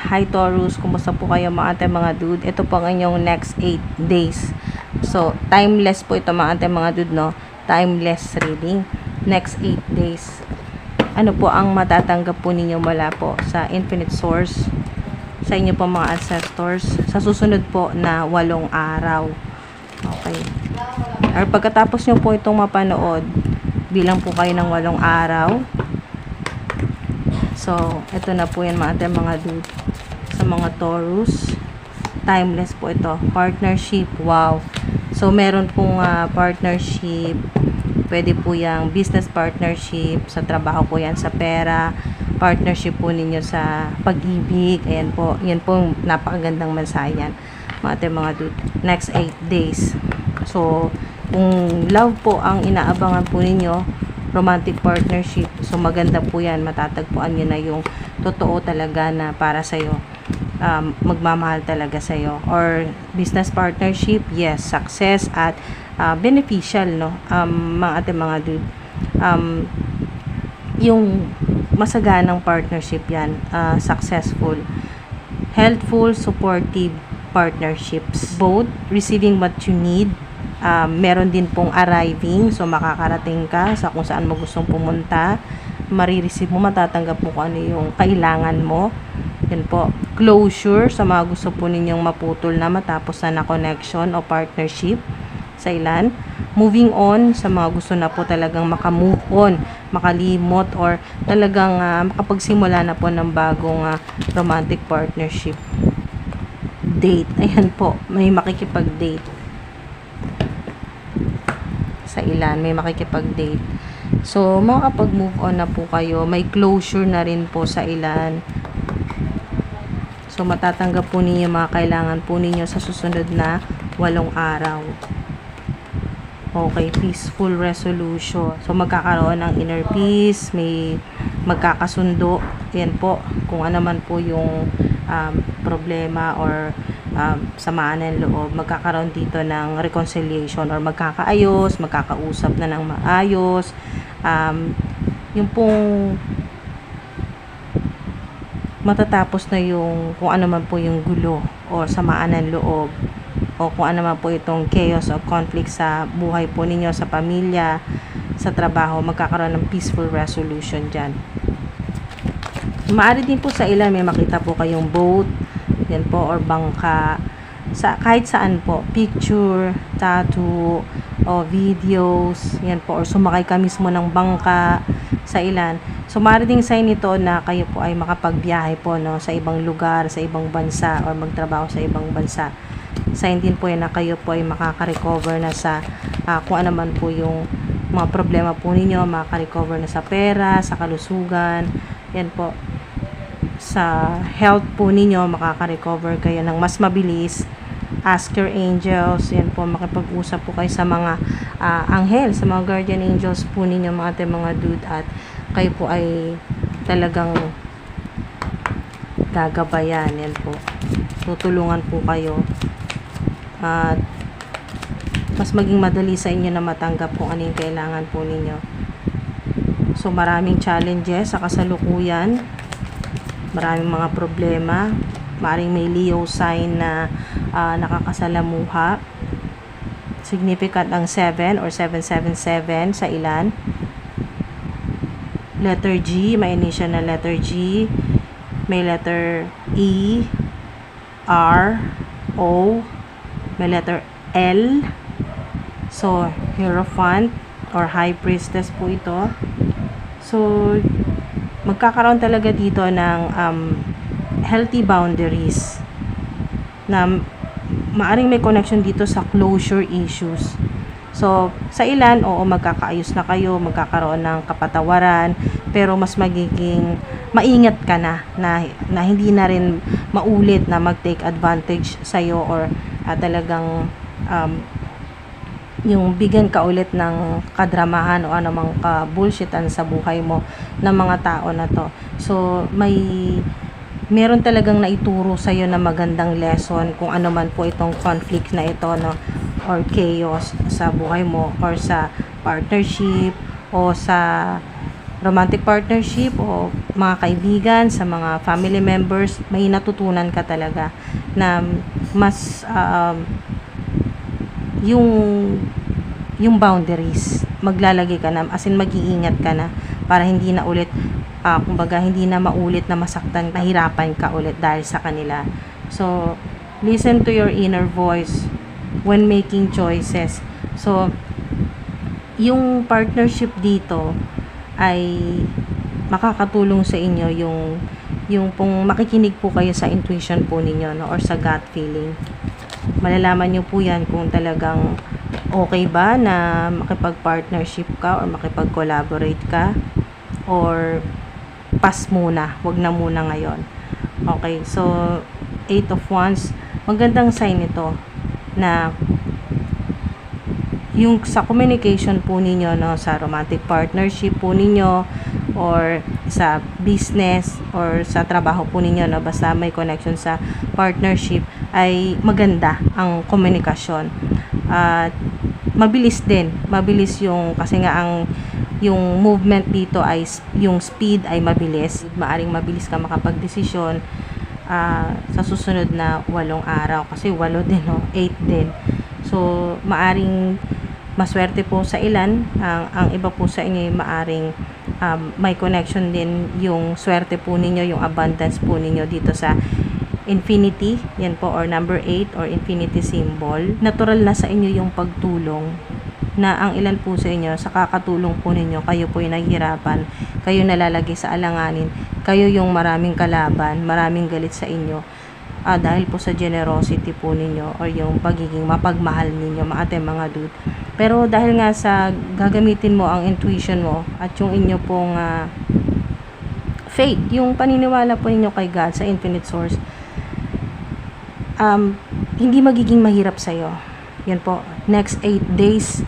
Hi Taurus, kumusta po kayo mga ate mga dude? Ito po ang inyong next 8 days. So, timeless po ito mga ate mga dude, no? Timeless reading. Next 8 days. Ano po ang matatanggap po ninyo mula po sa infinite source, sa inyo po mga ancestors, sa susunod po na 8 araw. Okay. Or pagkatapos nyo po itong mapanood, bilang po kayo ng 8 araw. So, ito na po yan mga ate mga dude. Sa mga Taurus, timeless po ito. Partnership, wow. So, meron pong partnership. Pwede po yung business partnership. Sa trabaho po yan, sa pera. Partnership po ninyo sa pag-ibig. Ayan po. Yan po napakagandang mensahe yan. Mga ate mga dude. Next 8 days. So, kung love po ang inaabangan po ninyo, romantic partnership, so maganda po yan, matatagpuan nyo na yung totoo talaga na para sa'yo, magmamahal talaga sa'yo. Or business partnership, yes, success at beneficial, no, mga ate mga dude, yung masaganang partnership yan, successful, helpful, supportive partnerships, both receiving what you need. Meron din pong arriving, so makakarating ka sa kung saan mo gustong pumunta, marireceive mo, matatanggap mo kung ano yung kailangan mo. Yan po, closure sa mga gusto po ninyong maputol na matapos na connection o partnership sa ilan. Moving on sa mga gusto na po talagang makamove on, makalimot, or talagang makapagsimula na po ng bagong romantic partnership. Date, ayan po, may makikipag-date sa ilan, may makikipag-date. So, makakapag-move on na po kayo. May closure na rin po sa ilan. So, matatanggap po ninyo mga kailangan po ninyo sa susunod na 8 araw. Okay, peaceful resolution. So, magkakaroon ng inner peace, may magkakasundo. Yan po, kung ano man po yung problema or samaan ng loob, magkakaroon dito ng reconciliation or magkakaayos, magkakausap na ng maayos. Yung pong matatapos na yung kung ano man po yung gulo o samaan ng loob o kung ano man po itong chaos o conflict sa buhay po ninyo, sa pamilya, sa trabaho, magkakaroon ng peaceful resolution dyan. Maaari din po sa ilan may makita po kayong boat, yan po, or bangka, sa kahit saan po, picture, tattoo, o videos, yan po, or sumakay ka mismo ng bangka sa ilan. So, maaari ding sign nito na kayo po ay makapagbiyahe po, no, sa ibang lugar, sa ibang bansa, or magtrabaho sa ibang bansa. Sign din po yan na kayo po ay makaka-recover na sa kung ano man po yung mga problema po ninyo, makaka-recover na sa pera, sa kalusugan, yan po. Sa health po ninyo, makaka-recover kayo ng mas mabilis. Ask your angels, yan po, makipag-usap po kayo sa mga anghel, sa mga guardian angels po ninyo mga mga dude, at kayo po ay talagang gagabayan, yan po, tutulungan po kayo at mas maging madali sa inyo na matanggap kung ano yung kailangan po ninyo. So, maraming challenges sa kasalukuyan, maraming mga problema, maring may Leo sign na nakakasalamuha. Significant ang 7 or 777 sa ilan. Letter G, may initial na letter G, may letter E, R, O, may letter L. So, Hierophant or High Priestess po ito. So, magkakaroon talaga dito ng healthy boundaries na maaring may connection dito sa closure issues. So, sa ilan, oo, magkakaayos na kayo, magkakaroon ng kapatawaran, pero mas magiging maingat ka na hindi na rin maulit na mag-take advantage sa'yo or talagang yung bigyan ka ulit ng kadramahan o anumang ka-bullshitan sa buhay mo ng mga tao na to. So, meron talagang naituro sa'yo na magandang lesson kung ano man po itong conflict na ito, no, or chaos sa buhay mo or sa partnership o sa romantic partnership o mga kaibigan, sa mga family members, may natutunan ka talaga na mas yung boundaries, maglalagay ka na, as in mag-iingat ka na para hindi na ulit kumbaga hindi na maulit na masaktan, mahirapan ka ulit dahil sa kanila. So listen to your inner voice when making choices. So yung partnership dito ay makakatulong sa inyo yung pong makikinig po kayo sa intuition po ninyo, no, or sa gut feeling. Malalaman nyo po yan kung talagang okay ba na makipag-partnership ka or makipag-collaborate ka, or pass muna, wag na muna ngayon. Okay, so 8 of Wands, magandang sign ito na yung sa communication po ninyo, no, sa romantic partnership po ninyo or sa business or sa trabaho po ninyo, no, basta may connection sa partnership, ay maganda ang komunikasyon. At mabilis din, mabilis yung, kasi nga yung movement dito ay yung speed ay mabilis, maaring mabilis ka makapagdesisyon sa susunod na 8 araw, kasi 8 din, no? 8 din. So maaring maswerte po sa ilan, ang iba po sa inyo maaring may connection din yung swerte po ninyo, yung abundance po ninyo dito sa infinity, yan po, or number 8 or infinity symbol. Natural na sa inyo yung pagtulong, na ang ilan po sa inyo, sa kakatulong po ninyo, kayo po yung naghihirapan, kayo nalalagay sa alanganin, kayo yung maraming kalaban, maraming galit sa inyo, dahil po sa generosity po ninyo or yung pagiging mapagmahal ninyo, mga dude. Pero dahil nga sa gagamitin mo ang intuition mo at yung inyo pong faith, yung paniniwala po ninyo kay God, sa infinite source, hindi magiging mahirap sa'yo. Yan po, next 8 days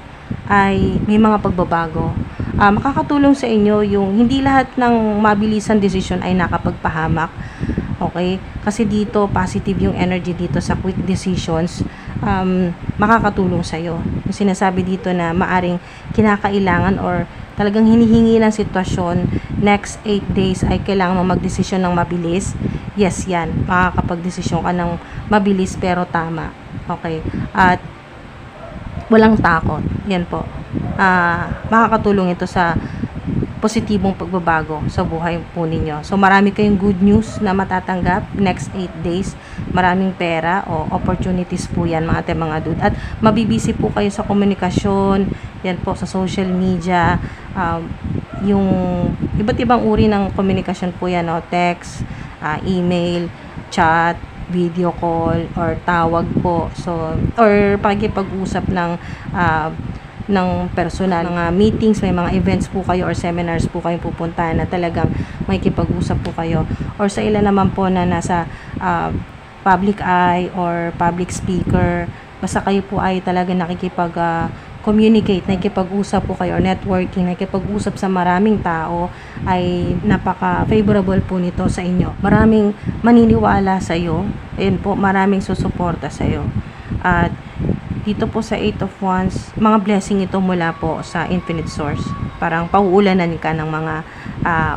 ay may mga pagbabago. Makakatulong sa inyo yung hindi lahat ng mabilisan decision ay nakapagpahamak. Okay? Kasi dito, positive yung energy dito sa quick decisions. Makakatulong sa'yo. Yung sinasabi dito na maaring kinakailangan or talagang hinihingi ng sitwasyon, next 8 days ay kailangan mo magdesisyon ng mabilis. Yes, yan. Makakapagdesisyon ka ng mabilis pero tama. Okay? At walang takot. Yan po. Makakatulong ito sa positibong pagbabago sa buhay po ninyo. So marami kayong good news na matatanggap next 8 days. Maraming pera o opportunities po yan, mga dude. At mabibisi po kayo sa komunikasyon, yan po, sa social media, yung iba't ibang uri ng komunikasyon po yan, no? Text, email, chat, video call, or tawag po. So, or pakikipag-usap ng personal, mga meetings, may mga events po kayo or seminars po kayong pupuntahan na talagang may kipag-usap po kayo. Or sa ilan naman po na nasa public eye or public speaker, basta kayo po ay talaga communicate, nakikipag-usap po kayo, networking, nakikipag-usap sa maraming tao, ay napaka-favorable po nito sa inyo. Maraming maniniwala sa iyo, ayun po, maraming susuporta sa iyo. At dito po sa 8 of Wands, mga blessing ito mula po sa infinite source. Parang pauulanan ka ng mga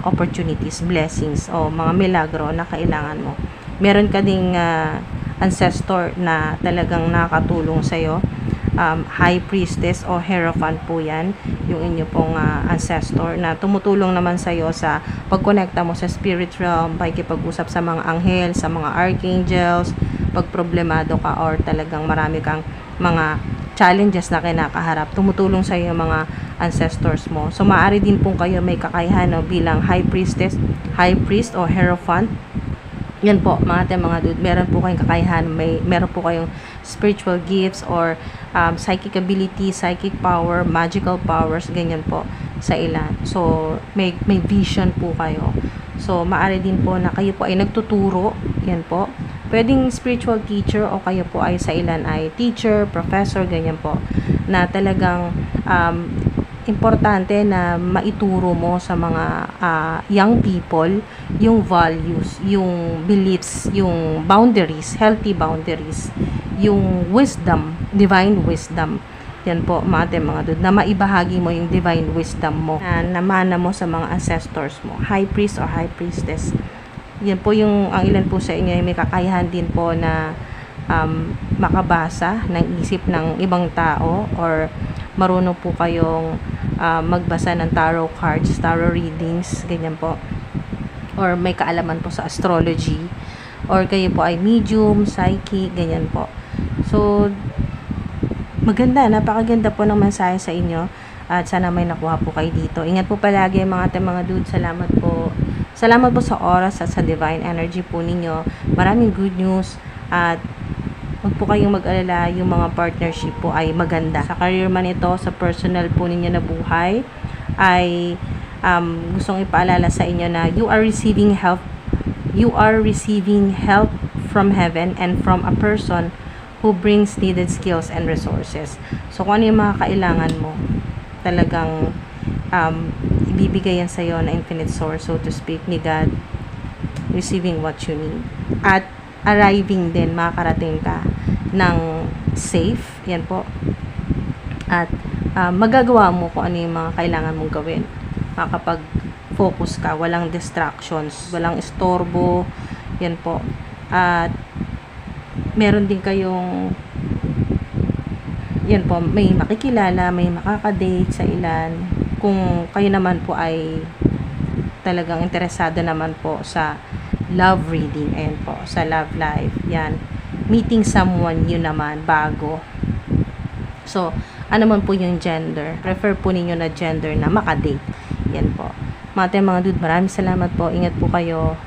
opportunities, blessings, o mga milagro na kailangan mo. Meron ka ding ancestor na talagang nakatulong sa iyo. High priestess o hierophant po yan, yung inyo pong ancestor na tumutulong naman sa iyo sa pagkonekta mo sa spirit realm, pakikipag-usap sa mga anghel, sa mga archangels, pag problemado ka or talagang marami kang mga challenges na kinakaharap, tumutulong sa iyo mga ancestors mo. So maaari din pong kayo may kakayahan, no, bilang high priestess, high priest o hierophant. Yan po, mga dude, meron po kayong kakayahan, meron po kayong spiritual gifts or psychic ability, psychic power, magical powers, ganyan po sa ilan. So, may vision po kayo. So, maaari din po na kayo po ay nagtuturo, yan po. Pwedeng spiritual teacher o kayo po ay sa ilan ay teacher, professor, ganyan po. Na talagang importante na maituro mo sa mga young people yung values, yung beliefs, yung boundaries, healthy boundaries, yung wisdom, divine wisdom, Yan po, mga dude, na maibahagi mo yung divine wisdom mo, na namana mo sa mga ancestors mo, high priest or high priestess. Yan po yung, ang ilan po sa inyo ay may kakayahan din po na makabasa ng isip ng ibang tao, or marunong po kayong magbasa ng tarot cards, tarot readings, ganyan po. Or may kaalaman po sa astrology, or kayo po ay medium, psychic, ganyan po. So, maganda, napakaganda po ng mensahe sa inyo, at sana may nakuha po kayo dito. Ingat po palagi mga dude. Salamat po. Salamat po sa oras at sa divine energy po ninyo. Maraming good news, at huwag po kayong mag-alala, yung mga partnership po ay maganda. Sa career man ito, sa personal po ninyo na buhay, ay gustong ipaalala sa inyo na you are receiving help. You are receiving help from heaven and from a person who brings needed skills and resources. So, kung ano yung mga kailangan mo, talagang ibibigay yan sa'yo na infinite source, so to speak, ni God, receiving what you need. At arriving din, makakarating ka ng safe, yan po. At magagawa mo kung ano yung mga kailangan mong gawin. Makakapag-focus ka, walang distractions, walang istorbo, yan po. At meron din kayong, yan po, may makikilala, may makakadate sa ilan. Kung kayo naman po ay talagang interesado naman po sa love reading, ayan po, sa love life, yan, meeting someone new naman, bago. So, ano man po yung gender, prefer po ninyo na gender na makadate, yan po. Mga dude, maraming salamat po, ingat po kayo.